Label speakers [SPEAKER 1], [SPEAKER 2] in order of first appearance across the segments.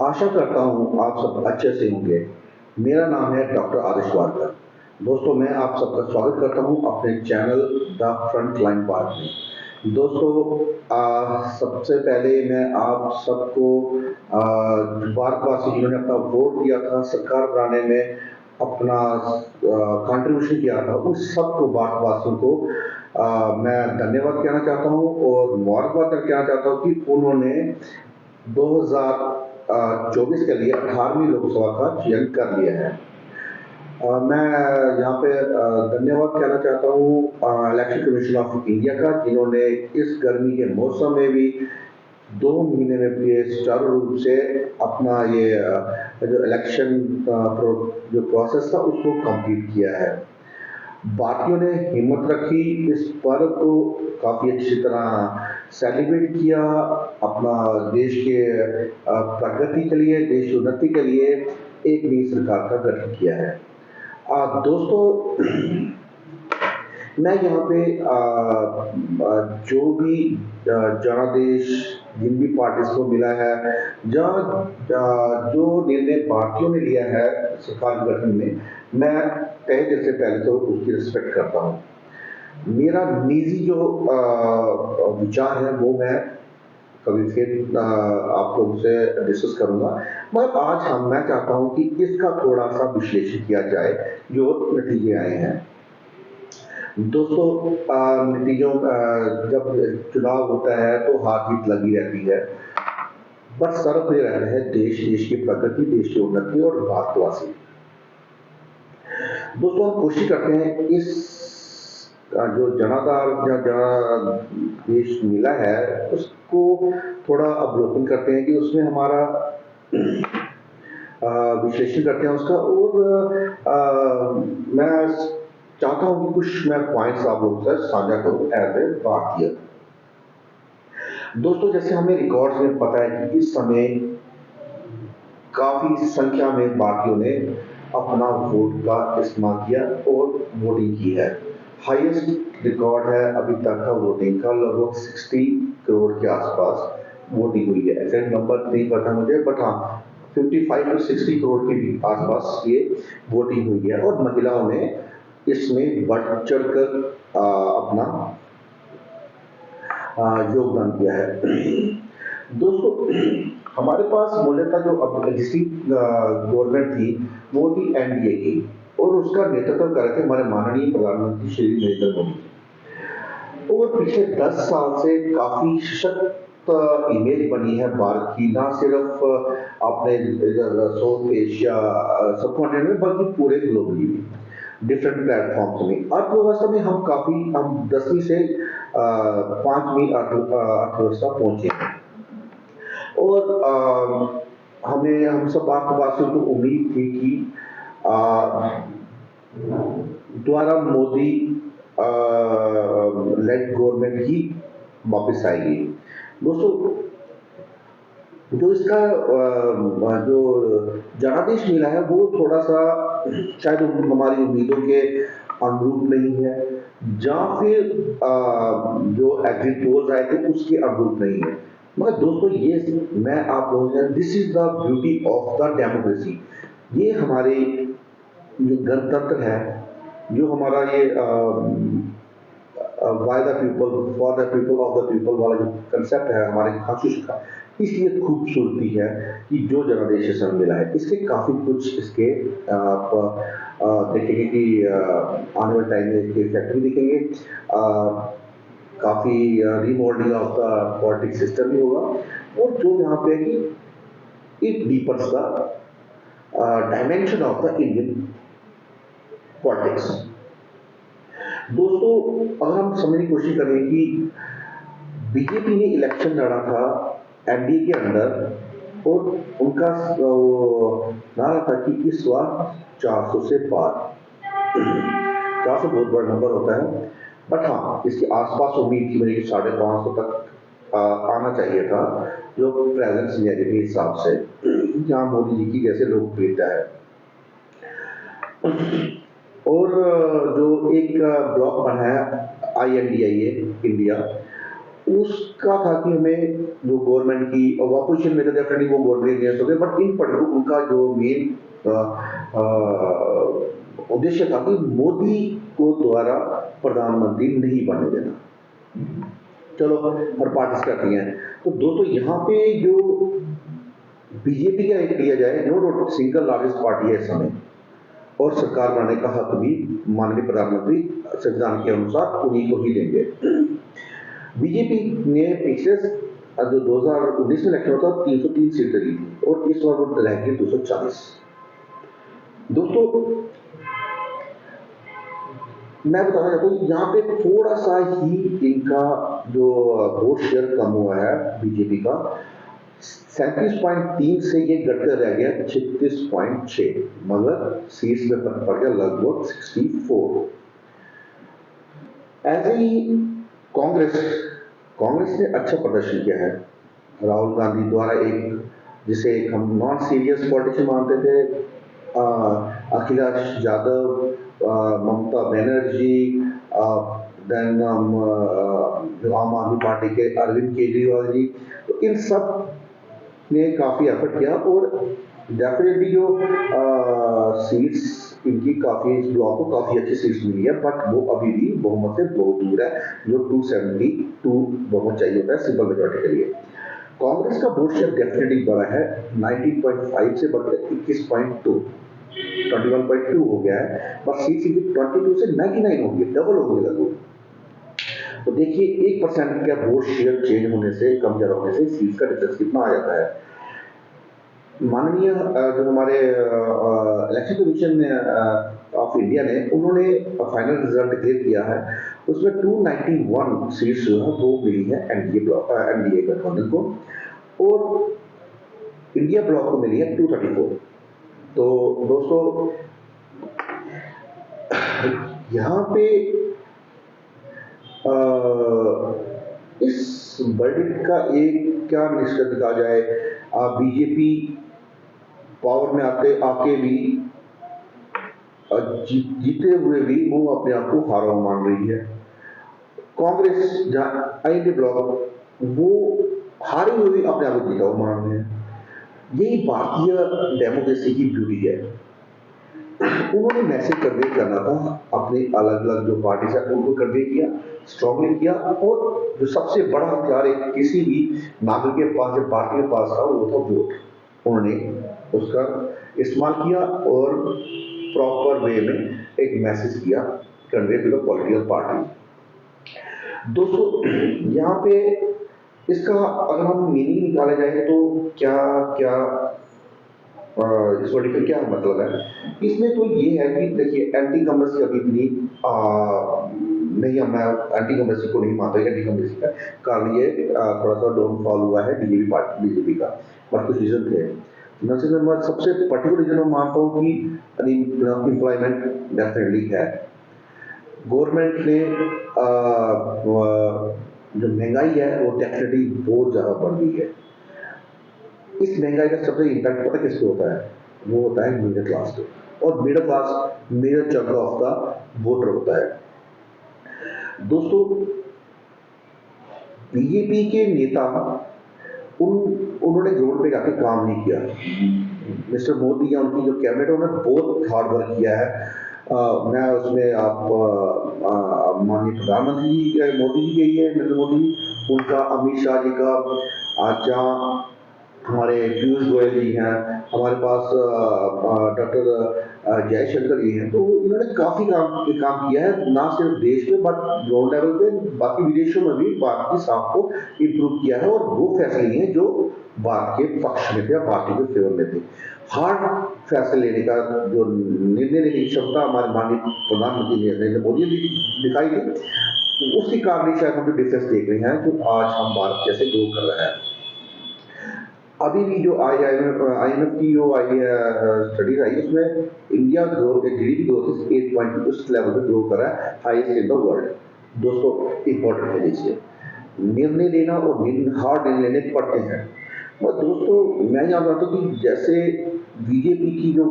[SPEAKER 1] आशा करता हूँ आप सब अच्छे से होंगे। मेरा नाम है डॉक्टर आदिश वाडकर। दोस्तों, मैं आप सबका स्वागत करता हूँ अपने चैनल द फ्रंट लाइन बात में। दोस्तों, सबसे पहले मैं आप सबको भारतवासी जिन्होंने अपना वोट दिया था सरकार बनाने में, अपना कंट्रीब्यूशन किया था, उन सबको भारतवासियों को मैं धन्यवाद कहना चाहता हूँ और मुबारकबाद कहना चाहता हूँ कि उन्होंने 2024 के लिए 18वीं लोकसभा का चयन कर लिया है। मैं यहाँ पे धन्यवाद कहना चाहता हूँ इलेक्शन कमीशन ऑफ इंडिया का, जिन्होंने इस गर्मी के मौसम में भी 2 महीने में भी सुचारू रूप से अपना ये जो इलेक्शन जो प्रोसेस था उसको कंप्लीट किया है। बाकियों ने हिम्मत रखी, इस पर्व को काफ़ी अच्छी तरह सेलिब्रेट किया, अपना देश के प्रगति के लिए, देश की उन्नति के लिए एक नई सरकार का गठन किया है। दोस्तों, मैं यहाँ पे जो भी जनादेश जिन भी पार्टीज को मिला है, जो निर्णय पार्टियों ने लिया है सरकार गठन में, मैं तहे दिल से पहले तो उसकी रिस्पेक्ट करता हूँ। मेरा निजी जो विचार है वो मैं कभी फिर आप लोगों से डिस्कस करूंगा, मगर आज मैं चाहता हूं कि इसका थोड़ा सा विश्लेषण किया जाए जो नतीजे आए हैं। दोस्तों, नतीजों जब चुनाव होता है तो हार जीत लगी रहती है, बट सर्व ये रहता है देश की प्रगति, देश की उन्नति और भारतवासी। दोस्तों, हम कोशिश करते हैं इस जो जनाधार या जनादेश मिला है उसको थोड़ा अवलोकन करते हैं कि उसमें हमारा विश्लेषण करते हैं उसका, और मैं चाहता हूं कि कुछ मैं पॉइंट्स आप लोगों से साझा करूं एज ए भारतीय। दोस्तों, जैसे हमें रिकॉर्ड्स में पता है कि इस समय काफी संख्या में भारतीयों ने अपना वोट का इस्तेमाल किया और वोटिंग की है। हाईएस्ट रिकॉर्ड है अभी तक का वोटिंग का, लगभग 60 करोड़ के आसपास वोटिंग हुई है। एग्जैक्ट नंबर नहीं पता मुझे, बट हाँ 55 टू 60 करोड़ के भी आसपास ये वोटिंग हुई है और महिलाओं ने इसमें बढ़ चढ़कर अपना योगदान दिया है। दोस्तों, हमारे पास मूल्यता जो अब एग्जिस्टिंग गवर्नमेंट थी वो थी एनडीए की, और उसका नेतृत्व कर रहे थे हमारे माननीय प्रधानमंत्री श्री नरेंद्र मोदी। और पिछले 10 साल से काफी सशक्त इमेज बनी है भारत की, ना सिर्फ अपने साउथ एशिया सब कॉन्टिनेंट में बल्कि पूरे ग्लोबली भी, डिफरेंट प्लेटफॉर्म्स में। अर्थव्यवस्था में हम 10वीं से 5वीं अर्थव्यवस्था पहुंचे हैं, और हम सब भारतवासियों को उम्मीद थी कि द्वारा मोदी लेड गवर्नमेंट ही वापस आएगी। दोस्तों, जो इसका जो जनादेश मिला है वो थोड़ा सा शायद हमारी उम्मीदों के अनुरूप नहीं है, या फिर जो एग्जिट पोल्स आए थे उसके अनुरूप नहीं है। मगर दोस्तों, ये मैं आप लोगों से, this is the beauty of the democracy. ये हमारे जो गणतंत्र है, जो हमारा ये by the people for the people of the people वाला जो कंसेप्ट है हमारे कॉन्स्टिट्यूशन का, इसलिए खूबसूरती है कि जो जनादेश से मिला है। इसके काफी कुछ इसके आप देखेंगे कि आने वाले टाइम में इसके इफेक्ट भी दिखेंगे। काफी remodelling of the politics system भी होगा, और जो यहाँ पे कि it deepens the dimension of the Indian politics. दोस्तों, अगर हम समझने की कोशिश करें कि बीजेपी ने इलेक्शन लड़ा था एनडीए के अंदर, और उनका नारा था कि इस बार 400 से पार। 400 बहुत बड़ा नंबर होता है, बट हाँ इसके आसपास उम्मीद थी मेरी 550 तक आना चाहिए था, जो प्रेजेंट सिनेरियो के हिसाब से जहाँ मोदी जी की जैसे लोकप्रियता है। और जो एक ब्लॉक बना है INDIA इंडिया, उसका था कि हमें जो गवर्नमेंट की ऑपोजिशन में तो डेफिनेटली वो गवर्नमेंट अगेंस्ट हो गए, बट इन पर्टिकुलर उनका जो मेन उद्देश्य था कि मोदी को द्वारा प्रधानमंत्री नहीं बनने देना। चलो हर पार्टी करती हैं। तो दोस्तों यहाँ पे जो बीजेपी का एक लिया जाए, no doubt single largest party है इस समय, और सरकार बनाने का हक भी माननीय प्रधानमंत्री संविधान के अनुसार उन्हीं को ही देंगे। बीजेपी ने पिछले जो 2019 में इलेक्शन होता 303 सीटें ली थी, और इस बार वो रह गई 240। दोस्तों मैं बताना चाहता हूँ यहाँ पे थोड़ा सा ही इनका जो वोट शेयर कम हुआ है बीजेपी का, 37.3 से ये घटकर रह गया 36.6, मगर सीट्स में फर्क पड़ गया लगभग 64। ऐसे ही कांग्रेस कांग्रेस ने अच्छा प्रदर्शन किया है। राहुल गांधी द्वारा एक, जिसे हम नॉन सीरियस पॉलिटिशियन मानते थे, अखिलेश यादव, ममता बनर्जी, देन आम आदमी पार्टी के अरविंद केजरीवाल जी, तो इन सब ने काफ़ी एफर्ट किया, और डेफिनेटली जो सीट्स इनकी काफ़ी, इस ब्लॉक को काफ़ी अच्छी सीट्स मिली है, बट वो अभी भी बहुमत से बहुत दूर है, जो 272 बहुमत चाहिए होता है सिंपल मेजॉरिटी के लिए। कांग्रेस का वोट शेयर डेफिनेटली बढ़ा है, 19.5 से बढ़कर 21.2 हो गया है, बट सीट इनकी 22 से 99 हो गई, डबल हो गया लगभग। तो देखिए 1% का वोट शेयर चेंज होने से, कम ज्यादा होने से सीट का डिफरेंस कितना आ जाता है। माननीय जो हमारे इलेक्शन कमीशन ऑफ इंडिया ने, उन्होंने फाइनल रिजल्ट डिक्लेयर किया है, उसमें 291 सीट्स जो है वो मिली है एनडीए गठबंधन को, और इंडिया ब्लॉक को मिली है 234। तो दोस्तों यहाँ पे इस वर्डिक्ट का एक क्या निष्कर्ष निकाला जाए, बीजेपी पावर में आके भी जीते हुए भी वो अपने आप को हारा मान रही है। कांग्रेस जहाँ आईएनडी ब्लॉक, वो हारे हुए भी अपने आप को जीता हुआ मान रहे हैं। यही भारतीय डेमोक्रेसी की ब्यूटी है। उन्होंने मैसेज कन्वे करना था, अपने अलग अलग जो पार्टी है उनको कन्वे किया, स्ट्रांगली किया, और जो सबसे बड़ा हथियार एक किसी भी नागरिक के पास, जब पार्टी के पास था, वो था वोट। उन्होंने उसका इस्तेमाल किया और प्रॉपर वे में एक मैसेज किया convey to the political party. दोस्तों यहाँ पे इसका अगर हम मीनिंग निकाला जाए तो क्या क्या इस वर्ड का क्या मतलब है, इसमें तो ये है कि देखिए एंटी कमर्स अभी इतनी नहीं, मैं एंटी कमर्सी को नहीं मानता, एंटी कमर्सी का कारण ये थोड़ा सा डाउनफॉल हुआ है बीजेपी का, बट कुछ रीजन थे। मैं सबसे पर्टिकुलर रीजन मैं मानता हूँ कि अनएम्प्लॉयमेंट डेफिनेटली है। गवर्नमेंट ने जो महंगाई है वो डेफिनेटली बहुत ज़्यादा बढ़ गई है। इस महंगाई का सबसे इम्पैक्ट पता किसको होता है, वो होता है मिडिल क्लास पे, और middle class major chunk of the voter होता है। दोस्तों बीजेपी के नेता उन्होंने ग्राउंड पे जाके काम नहीं किया। मिस्टर मोदी या उनकी जो कैबिनेट है उन्होंने बहुत हार्ड वर्क किया है। मैं उसमें आप माननीय प्रधानमंत्री मोदी जी के लिए, नरेंद्र मोदी, उनका अमित शाह जी का, जहाँ हमारे पीयूष गोयल जी हैं, हमारे पास डॉक्टर जयशंकर जी हैं, तो इन्होंने काफ़ी काम किया है, ना सिर्फ देश में बट ग्राउंड लेवल पे, बाकी विदेशों में भी भारत की साख को इम्प्रूव किया है, और वो फैसले लिए हैं जो भारत के पक्ष में थे या पार्टी के फेवर में थे। हार्ड फैसले लेने का जो निर्णय लेने की क्षमता हमारे माननीय प्रधानमंत्री नरेंद्र मोदी जी दिखाई दी, उसके कारण ही शायद हम जो डिफरेंस देख रहे हैं, जो आज हम भारत जैसे ग्रो कर रहे हैं। अभी भी जो IMF की जो स्टडीज आई, उसमें इंडिया ग्रोथ, जीडीपी ग्रोथ 8.2 उस लेवल पे ग्रो कर रहा है, हाईएस्ट इन द वर्ल्ड। दोस्तों इंपॉर्टेंट है देखिए, निर्णय लेना और हार्ड निर्णय लेने पड़ते हैं। और दोस्तों मैं यहाँ चाहता हूँ कि जैसे बीजेपी की जो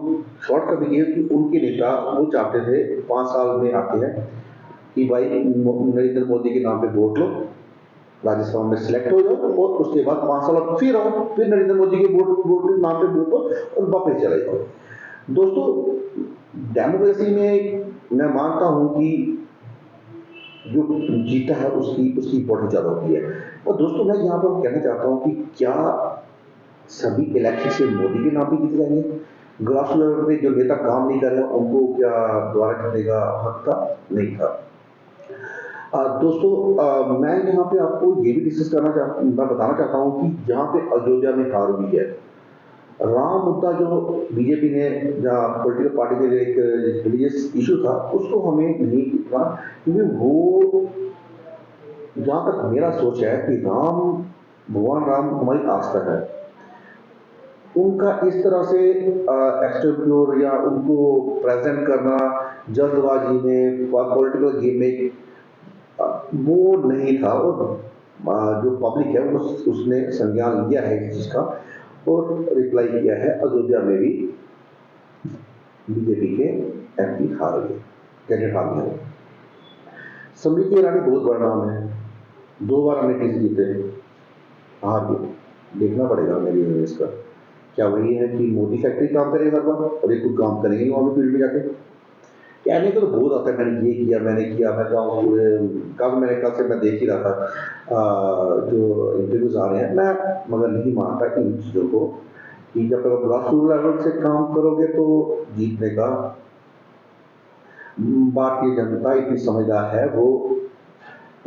[SPEAKER 1] शॉर्ट कमी है कि उनके नेता वो चाहते थे 5 साल में आते हैं कि भाई नरेंद्र मोदी के नाम पे वोट लो, राजस्थान में सिलेक्ट हो जाओ और उसके बाद 5 साल फिर आओ, फिर नरेंद्र मोदी के वोट वोट के नाम पे वोट दो और वापस चले जाओ। दोस्तों, डेमोक्रेसी में मैं मानता हूं कि जो जीता है उसकी उसकी इंपॉर्टेंस ज्यादा होती है। और दोस्तों, मैं यहाँ पर कहना चाहता हूँ कि क्या सभी इलेक्शन से मोदी के नाम पे जीते जाएंगे? ग्रास लेवल पे जो नेता काम नहीं कर रहे उनको क्या दोबारा करने का हक था? नहीं था। दोस्तों, मैं यहाँ पे आपको ये भी डिस्कस मैं बताना चाहता हूँ कि जहाँ पे अयोध्या में हार हुई है, राम मुद्दा जो बीजेपी ने जहाँ पॉलिटिकल पार्टी के लिए एक रिलीजियस इशू था, उसको हमें नहीं इतना, क्योंकि वो जहाँ तक मेरा सोच है कि भगवान राम हमारी आस्था है, उनका इस तरह से एक्सटेम्प्योर या उनको प्रेजेंट करना जल्दबाजी में पॉलिटिकल गेम में, वो नहीं था। और जो पब्लिक है उसने संज्ञान लिया है इस चीज का और रिप्लाई किया है। अयोध्या में भी बीजेपी के एमपी हार गए, कैंडिडेट हार गए। स्मृति ईरानी बहुत बड़ा नाम है, 2 बार हमने टीसी जीते, हार गए। देखना पड़ेगा मेरी इसका, क्या वही है कि मोदी फैक्ट्री काम करेगा हर बार और ये कुछ काम करेंगे वहां फील्ड में जाके? कहने को तो बहुत आता है, मैंने ये किया, मैंने किया, मैं गाँव पूरे कल से मैं देख ही रहा था जो इंटरव्यूज आ रहे हैं, मैं मगर नहीं मानता कि इन चीज़ों को, कि जब तक आप ग्रास रूट लेवल से काम करोगे तो जीतने का भारतीय जनता इतनी समझदार है, वो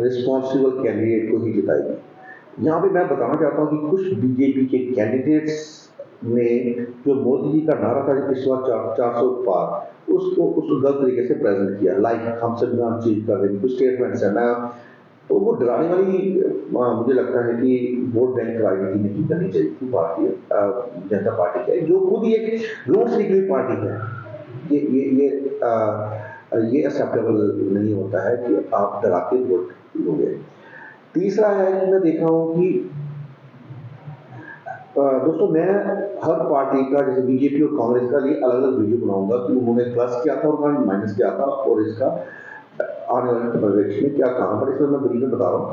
[SPEAKER 1] रिस्पॉन्सिबल कैंडिडेट को ही जिताएगी। यहाँ पे मैं बताना चाहता हूँ कि कुछ बीजेपी के कैंडिडेट्स ने जो मोदी जी का नारा था इस बार 400 पार, उसको गलत तरीके से प्रेजेंट किया, लाइक हम संविधान चेंज कर देंगे, कुछ स्टेटमेंट्स है। मैं तो वो डराने वाली मुझे लगता है कि वोट बैंक राजनीति नहीं करनी चाहिए थी भारतीय जनता पार्टी के, जो खुद ही एक रूट से निकली पार्टी है। ये एक्सेप्टेबल नहीं होता है कि आप डरा के वोट लोगे। तीसरा है कि मैं देख रहा हूँ कि दोस्तों, मैं हर पार्टी का जैसे बीजेपी और कांग्रेस का ये अलग अलग वीडियो बनाऊंगा कि उन्होंने प्लस किया था और उन्होंने माइनस किया था और इसका आने वाले परिप्रेक्ष्य में क्या काम, पर इसमें मैं ब्रीफ में बता रहा हूँ।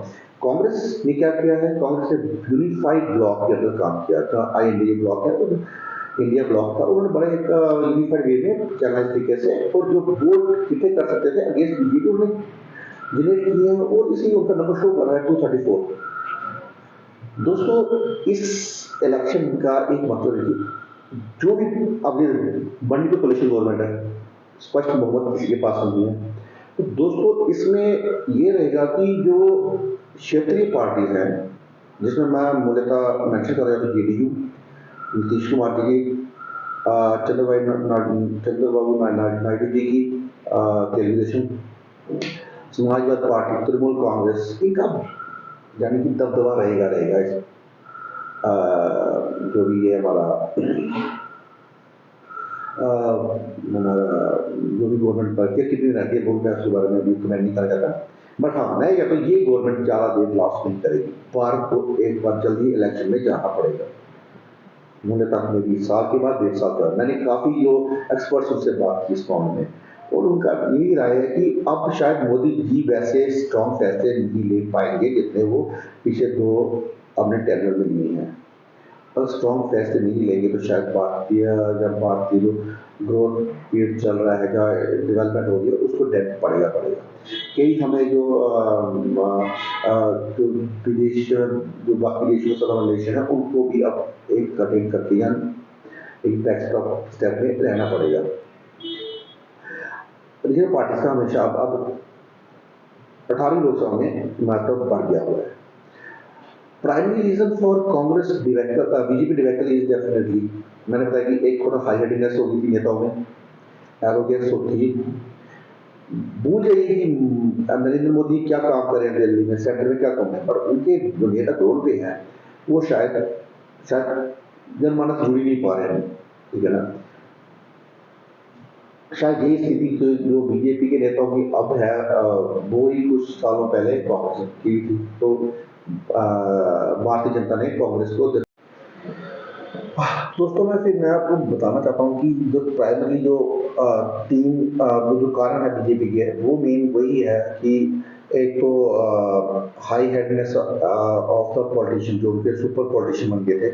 [SPEAKER 1] कांग्रेस ने क्या किया है, कांग्रेस ने यूनिफाइड ब्लॉक के अंदर काम किया था। आई इंडिया ब्लॉक है तो इंडिया ब्लॉक था, उन्होंने बड़े एक यूनिफाइड वे में चलना तरीके से, और जो वोट कितने कर सकते थे अगेंस्ट बीजेपी उन्होंने जनरेट किए हैं, और इसी उनका नंबर शो कर रहा है 234। दोस्तों, इस इलेक्शन का एक मतलब है कि जो भी अब ये बंडी तो कोलिशन गवर्नमेंट है, स्पष्ट बहुमत किसी के पास नहीं है, तो दोस्तों इसमें ये रहेगा कि जो क्षेत्रीय पार्टी है, जिसमें मैं मूलतः मेंशन कर रहा था जेडीयू, नीतीश कुमार जी की, चंद्रबाबू नायडू जी की तेलुगु देशम, समाजवादी पार्टी, तृणमूल कांग्रेस, इनका यानी कि दबदबा रहेगा रहेगा इस जो भी ये हमारा जो भी गवर्नमेंट पर कितनी रहती है बोलते हैं उसके बारे में भी कमेंट नहीं करा जाता। बट हाँ, मैं कहता हूँ ये गवर्नमेंट ज़्यादा देर लास्ट नहीं करेगी, भारत को एक बार जल्दी इलेक्शन में जाना पड़ेगा। उन्होंने तक में 20 साल के बाद 1.5 साल का, मैंने काफ़ी जो एक्सपर्ट्स उनसे बात की इस मामले में, और उनका यही राय है कि अब शायद मोदी जी वैसे स्ट्रॉन्ग फैसले नहीं ले पाएंगे जितने वो पिछले 2 अपने टेनर में लिए हैं। अगर स्ट्रॉन्ग फैसले नहीं लेंगे तो शायद भारतीय जो ग्रोथ पीरियड चल रहा है, जहाँ डेवलपमेंट हो रही है, उसको डेंट पड़ेगा पड़ेगा। कई हमें जो विदेश जो बाकी देशों से रिलेशन है उनको भी अब एक कटिंग करके या एक बैकस्टॉप स्टेप में रहना पड़ेगा। लेकिन पार्टी का हमेशा अब 18 लोकसभा में महत्व बढ़ गया हुआ है। Primary reason for Congress BJP debacle is definitely, मैंने बताया कि एक थोड़ा हाई हेडिंगनेस होगी थी नेताओं में, एरोगेंस होती, भूल जाइए कि नरेंद्र मोदी क्या काम कर रहे हैं दिल्ली में, सेंटर में क्या काम है, पर उनके जो नेता रोड पे हैं वो शायद जनमानस जुड़ ही नहीं पा रहे हैं, ठीक है ना। शायद यही स्थिति जो बीजेपी के नेताओं की अब है, वो ही कुछ सालों पहले कांग्रेस की थी। तो भारतीय जनता ने कांग्रेस को, दोस्तों मैं आपको बताना चाहता हूँ कि जो प्राइमरी जो 3 जो कारण है बीजेपी के, वो मेन वही है कि एक तो हाई हेडनेस ऑफ द पॉलिटिशियन, जो उनके सुपर पॉलिटिशियन बन गए थे।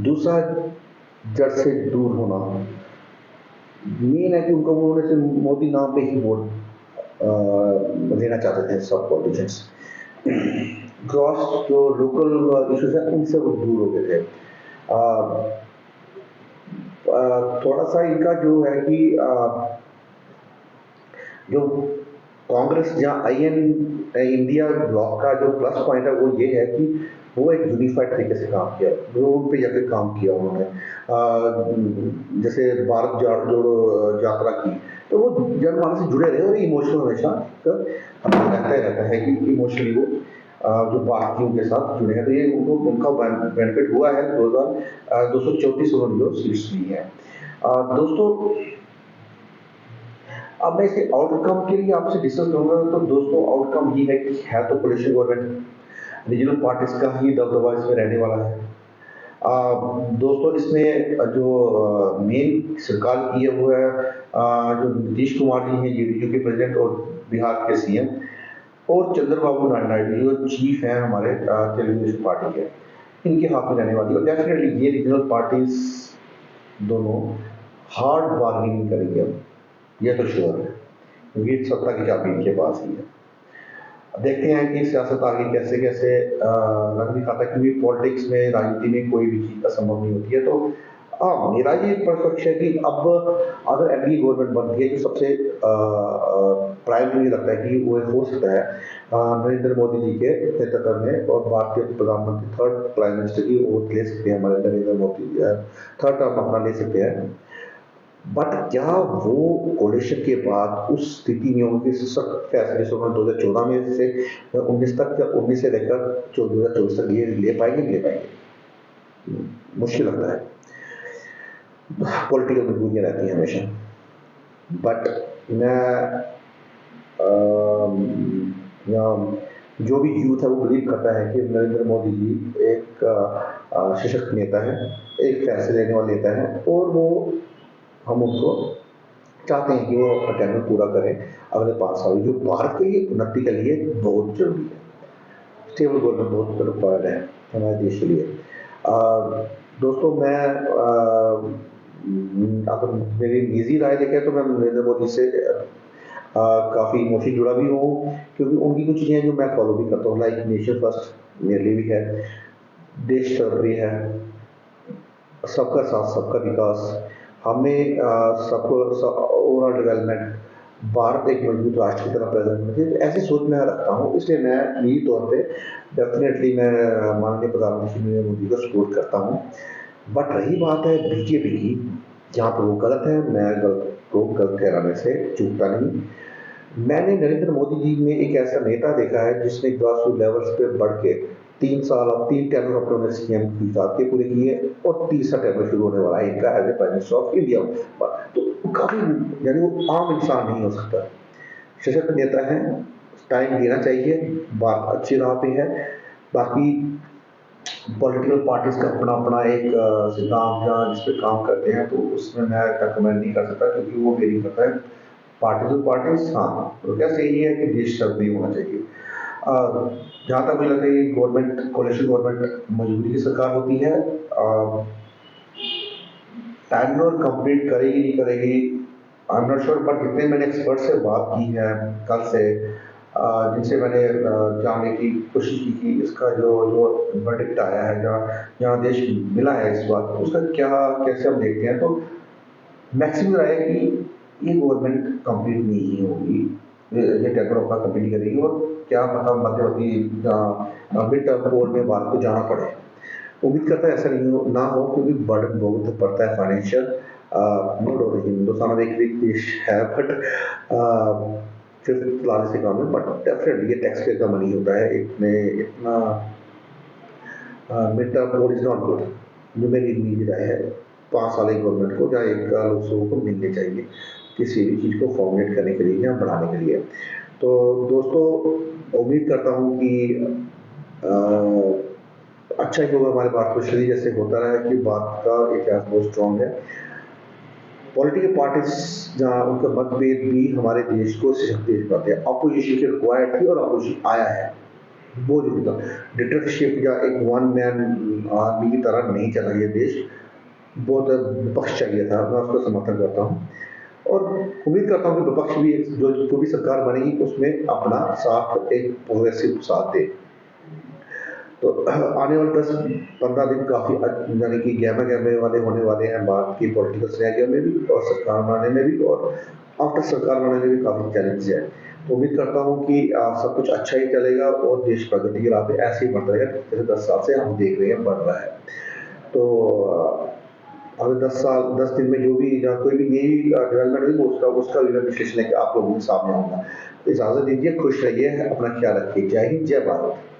[SPEAKER 1] दूसरा, जड़ से दूर होना। मेन है कि उनको उन्होंने सिर्फ मोदी नाम पे ही वोट लेना चाहते थे सब पॉलिटिशियंस। क्रॉस जो लोकल इश्यूज है उनसे वो दूर हो गए थे। अ, थोड़ा सा इनका जो है कि जो कांग्रेस या आईएन इंडिया ब्लॉक का जो प्लस पॉइंट है वो ये है कि वो एक यूनिफाइड तरीके से काम किया, रोड पे जाके काम किया उन्होंने। जैसे भारत जोड़ो यात्रा की, तो वो जनमानस से जुड़े रहे और इमोशनल हमेशा रहता ही रहता है कि इमोशनली वो जो भारतीयों के साथ जुड़े हैं, तो ये उनको उनका बेनिफिट हुआ है। 234 उन्होंने जो सीट्स ली है। दोस्तों, अब मैं इसके आउटकम के लिए आपसे डिस्कस करूंगा, तो दोस्तों आउटकम ये है कि है तो कोलिशन गवर्नमेंट, रीजनल पार्टीज का ही दबदबा इसमें रहने वाला है। दोस्तों, इसमें जो मेन सरकार की है वो है जो नीतीश कुमार जी हैं, जेडीयू के प्रेसिडेंट और बिहार के सीएम, और चंद्रबाबू नायडू जो चीफ हैं हमारे तेलुगु देशम पार्टी के, इनके हाथ में रहने वाली है। और डेफिनेटली ये रीजनल पार्टीज दोनों हार्ड बार्गेनिंग करेंगे अब, ये तो श्योर है, क्योंकि सत्ता की चाबी इनके पास ही है। अब देखते हैं कि सियासत आगे कैसे कैसे रंग दिखाता है, क्योंकि पॉलिटिक्स में, राजनीति में कोई भी चीज़ असंभव नहीं होती है। तो हाँ, मेरा ये परफेक्ट है कि अब अगर एनडीए गवर्नमेंट बनती है, जो सबसे प्राइम मुझे लगता है कि वो हो सकता है नरेंद्र मोदी जी के नेतृत्व में, और भारतीय प्रधानमंत्री थर्ड प्राइम मिनिस्टर की वो ले सकते हैं, हमारे नरेंद्र मोदी थर्ड टर्म अपना ले सकते हैं। बट क्या वो कोalition के बाद उस स्थिति में होंगे कि सख्त फैसले से उन्होंने 2014 में से 19 तक, या 19 से लेकर 2024 तक ये ले पाएंगे, नहीं ले पाएंगे? मुश्किल लगता है। पॉलिटिकल मजबूरियां रहती हैं हमेशा। बट मैं जो भी यूथ है वो बिलीव करता है कि नरेंद्र मोदी जी एक सशक्त नेता है, एक फैसले लेने वाले नेता है, और वो हम उनको चाहते हैं कि वो अपना टेन्योर पूरा करें अगले 5 साल, जो भारत के लिए उन्नति के लिए बहुत जरूरी है। स्टेबल गवर्नमेंट बहुत रिक्वायर्ड है हमारे देश के लिए। दोस्तों, मैं अगर मेरी निजी राय देखें तो मैं नरेंद्र मोदी से काफ़ी इमोशनली जुड़ा भी हूँ, क्योंकि उनकी कुछ चीज़ें जो मैं फॉलो भी करता हूँ, लाइक नेशन फर्स्ट मेरे लिए भी है, देश सर्वप्रिय है, सबका साथ सबका विकास, हमें सबको ओवरऑल डेवलपमेंट, भारत एक मजबूत राष्ट्र की तरह प्रेजेंट होना चाहिए। तो ऐसी सोच मैं रखता हूँ, इसलिए मैं निजी तौर पे डेफिनेटली मैं माननीय प्रधानमंत्री नरेंद्र मोदी को सपोर्ट करता हूँ। बट रही बात है बीजेपी की, जहाँ पर वो गलत है, मैं गलत को गलत ठहराने से चूकता नहीं। मैंने नरेंद्र मोदी जी में एक ऐसा नेता देखा है जिसने ग्रासरूट लेवल्स पे बढ़ के 3 साल, अब 3 टर्म अपने सीएम की साथ के पूरे किए, और तीसरा टर्म शुरू होने वाला है इनका as a prime minister of India. तो काफी, यानी वो आम इंसान नहीं हो सकता, सशक्त नेता है, टाइम देना चाहिए, बात अच्छी राह पे है। बाकी पॉलिटिकल पार्टीज का अपना अपना एक सिद्धांत या जिस पे काम करते हैं, तो उसमें मैं कमेंट नहीं कर सकता, क्योंकि वो वेरी करता है पार्टी टू पार्टीज। हाँ, तो क्या सही है कि देश तक नहीं होना चाहिए। जहाँ तक मुझे लगता है कि गवर्नमेंट, कोलिशन गवर्नमेंट मजबूरी की सरकार होती है। टेन्योर कंप्लीट करेगी नहीं करेगी I am not sure, but जितने मैंने एक्सपर्ट से बात की है कल से, जिनसे मैंने जानने की कोशिश की कि इसका जो जो वर्डिक्ट आया है, जहाँ जहाँ देश मिला है इस बात को, उसका क्या कैसे हम देखते हैं, तो मैक्सिमम राय है कि ये गवर्नमेंट कंप्लीट नहीं होगी, ये टेन्योर अपना कंप्लीट करेगी, और क्या पता मध्यवर्ती मिड टर्म पोल में बात को जाना पड़े। उम्मीद करता है ऐसा नहीं हो, ना हो, क्योंकि बर्डन बहुत पड़ता है फाइनेंशियल। नो डाउट हिंदुस्तान में एक वीक देश है, but fifth largest economy, but definitely ये टैक्स पेयर का मनी होता है, इतने इतना mid term poll is not good, जो मेरी निजी राय है। 5 साल एक गवर्नमेंट को, जहाँ 1 साल लोगों को मिलने चाहिए किसी भी चीज़ को फॉर्मुलेट करने के लिए या बढ़ाने के लिए। तो दोस्तों, उम्मीद करता हूँ कि अच्छा ही होगा हमारे बात को, शरीर जैसे होता रहा है कि बात का इतिहास बहुत स्ट्रॉन्ग है। पॉलिटिकल पार्टीज जहाँ उनका मतभेद भी हमारे देश को सशक्त देश पाते हैं। अपोजिशन की रिक्वायर्ड थी और अपोजिशन आया है, वो जो था डिक्टेटरशिप या एक वन मैन आर्मी की तरह नहीं चला ये देश, बहुत विपक्ष चाहिए था, मैं उसका समर्थन करता हूँ और उम्मीद करता हूँ कि विपक्ष भी जो भी सरकार बनेगी उसमें अपना साथ एक प्रोग्रेसिव साथ दे। तो आने वाले 10-15 दिन काफ़ी यानी कि गहमे वाले होने वाले हैं भारत की पॉलिटिकल सिनेरियो में भी और सरकार बनाने में भी, और आफ्टर सरकार बनाने में भी काफ़ी चैलेंज है। तो उम्मीद करता हूँ कि सब कुछ अच्छा ही चलेगा और देश प्रगति की राह पे ऐसे ही बढ़ता रहेगा जैसे 10 साल से हम देख रहे हैं बढ़ रहा है। तो अगले 10 दिन में जो भी या कोई भी नई डेवलपमेंट हुई उसका भी मैं विश्लेषण लेके आप लोगों के सामने आऊँगा। इजाज़त दीजिए, खुश रहिए, अपना ख्याल रखिए। जय हिंद, जय भारत।